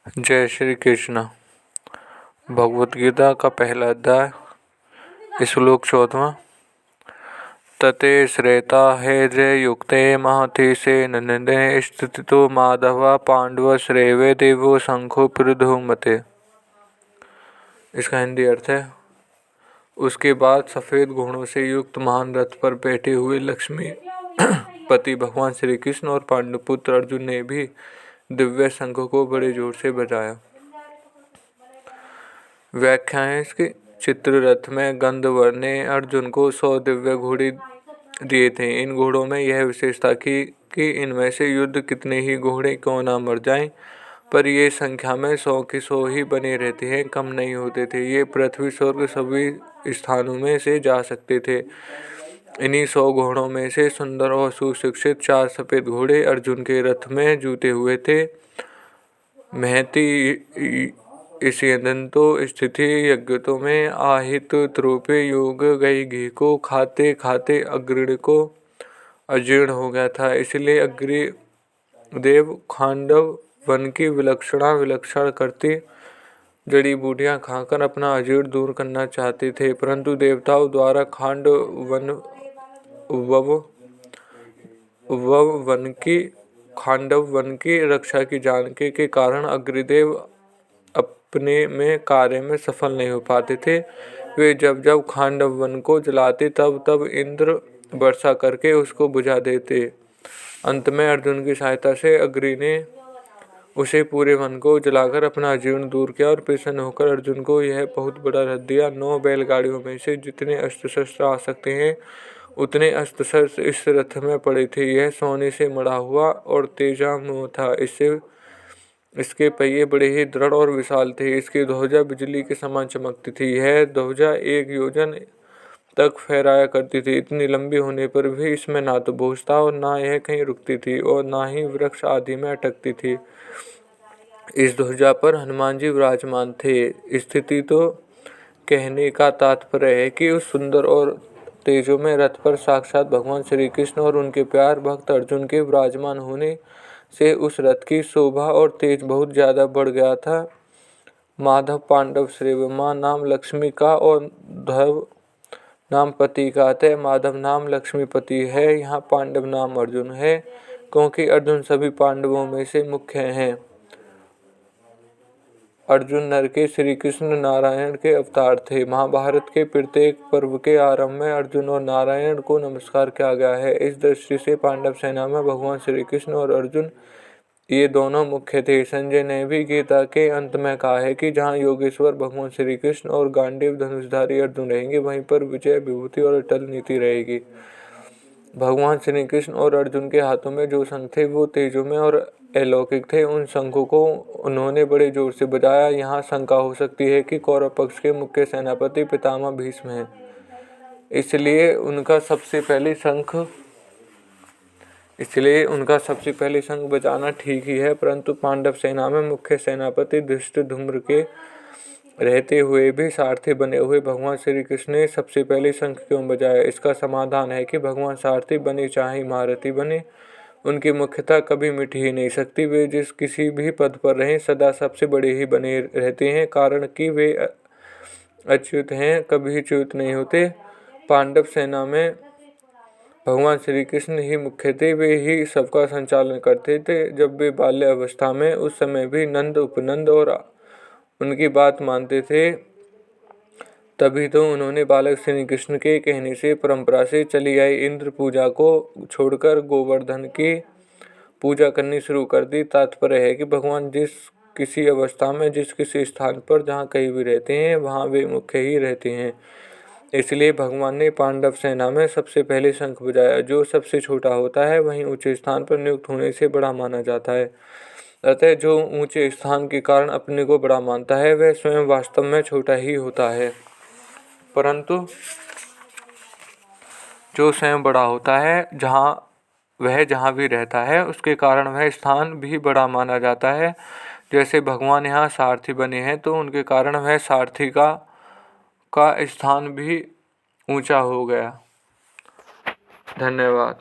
जय श्री कृष्ण। भगवत गीता का पहला अध्याय श्लोक 14। तते श्रेता हे जय युक्ते महति से नंदने स्थितो माधवा पांडव श्रेवे देवो शंखो प्रधुमते। इसका हिंदी अर्थ है, उसके बाद सफेद घोड़ों से युक्त महान रथ पर बैठे हुए लक्ष्मी पति भगवान श्री कृष्ण और पांडुपुत्र अर्जुन ने भी दिव्य शंख को बड़े जोर से बजाया। व्याख्याएं इसकी चित्ररथ में गंधर्व ने अर्जुन को 100 दिव्य घोड़े दिए थे। इन घोड़ों में यह विशेषता कि इनमें से युद्ध कितने ही घोड़े क्यों ना मर जाएं, पर ये संख्या में 100 की 100 ही बने रहते हैं, कम नहीं होते थे। ये पृथ्वी स्वर्ग सभी स्थानों में से जा सकते थे। इन्हीं 100 घोड़ों में से सुंदर और सुशिक्षित 4 सफेद घोड़े अर्जुन के रथ में जुते हुए थे। महती इष्यंतो स्थिति यज्ञों में आहित रूपे योग गई घी को खाते खाते अग्नि को अजीर्ण हो गया था। इसलिए अग्निदेव खांडव वन की विलक्षण करती जड़ी बूटियां खाकर अपना अजीर्ण दूर करना चाहते थे, परंतु देवताओं द्वारा खांडव वन की रक्षा की जानकारी के कारण अग्निदेव अपने में कार्य में सफल नहीं हो पाते थे। वे जब खांडव वन को जलाते तब इंद्र वर्षा करके उसको बुझा देते। अंत में अर्जुन की सहायता से अग्नि ने उसे पूरे वन को जलाकर अपना जीवन दूर किया और प्रसन्न होकर अर्जुन को यह बहुत बड़ा रथ दिया। 9 बैलगाड़ियों में से जितने अस्त्र शस्त्र आ सकते हैं उतने अस्त्र शस्त्र इस रथ में पड़े थे। यह सोने से मढ़ा हुआ और तेजोमय था। इसके पहिए बड़े ही दृढ़ और विशाल थे। इसकी ध्वजा बिजली के समान चमकती थी। यह ध्वजा 1 योजन तक फहराया करती थी। इतनी लंबी होने पर भी इसमें ना तो बोझ था और ना यह कहीं रुकती थी और ना ही वृक्ष आदि में अटकती थी। इस ध्वजा पर हनुमान जी विराजमान थे। स्थिति तो कहने का तात्पर्य है कि उस सुंदर और तेजोमय रथ पर साक्षात भगवान श्री कृष्ण और उनके प्यार भक्त अर्जुन के विराजमान होने से उस रथ की शोभा और तेज बहुत ज्यादा बढ़ गया था। माधव पांडव श्रेष्ठा नाम लक्ष्मी का और धव नाम पति का, अतः माधव नाम लक्ष्मीपति है। यहाँ पांडव नाम अर्जुन है, क्योंकि अर्जुन सभी पांडवों में से मुख्य हैं। अर्जुन नर के श्री कृष्ण नारायण के अवतार थे। महाभारत के प्रत्येक पर्व के आरंभ में अर्जुन और नारायण को नमस्कार किया गया है। इस दृष्टि से पांडव सेना में भगवान श्री कृष्ण और अर्जुन ये दोनों मुख्य थे। संजय ने भी गीता के अंत में कहा है कि जहाँ योगेश्वर भगवान श्री कृष्ण और गांडीव धनुषधारी अर्जुन रहेंगे, वहीं पर विजय विभूति और अटल नीति रहेगी। भगवान श्री कृष्ण और अर्जुन के हाथों में जो शंख थे वो तेजोमय और अलौकिक थे। उन शंखों को उन्होंने बड़े जोर से बजाया। यहाँ शंका हो सकती है कि कौरव पक्ष के मुख्य सेनापति पितामह भीष्म हैं, इसलिए उनका सबसे पहले शंख बजाना ठीक ही है। परंतु पांडव सेना में मुख्य सेनापति धृष्टद्युम्न के रहते हुए भी सारथी बने हुए भगवान श्री कृष्ण ने सबसे पहले शंख क्यों बजाया? इसका समाधान है कि भगवान सारथी बने चाहे महारथी बने, उनकी मुख्यता कभी मिट ही नहीं सकती। वे जिस किसी भी पद पर रहें सदा सबसे बड़े ही बने रहते हैं, कारण कि वे अच्युत हैं, कभी च्युत नहीं होते। पांडव सेना में भगवान श्री कृष्ण ही मुख्य थे। वे ही सबका संचालन करते थे। जब वे बाल्य अवस्था में, उस समय भी नंद उपनंद और उनकी बात मानते थे। तभी तो उन्होंने बालक श्री कृष्ण के कहने से परंपरा से चली आई इंद्र पूजा को छोड़कर गोवर्धन की पूजा करनी शुरू कर दी। तात्पर्य है कि भगवान जिस किसी अवस्था में, जिस किसी स्थान पर जहाँ कहीं भी रहते हैं, वहाँ वे मुख्य ही रहते हैं। इसलिए भगवान ने पांडव सेना में सबसे पहले शंख बजाया। जो सबसे छोटा होता है वहीं ऊंचे स्थान पर नियुक्त होने से बड़ा माना जाता है। अतः जो ऊंचे स्थान के कारण अपने को बड़ा मानता है, वह स्वयं वास्तव में छोटा ही होता है। परंतु जो स्वयं बड़ा होता है, जहाँ भी रहता है, उसके कारण वह स्थान भी बड़ा माना जाता है। जैसे भगवान यहाँ सारथी बने हैं, तो उनके कारण वह सारथी का स्थान भी ऊंचा हो गया। धन्यवाद।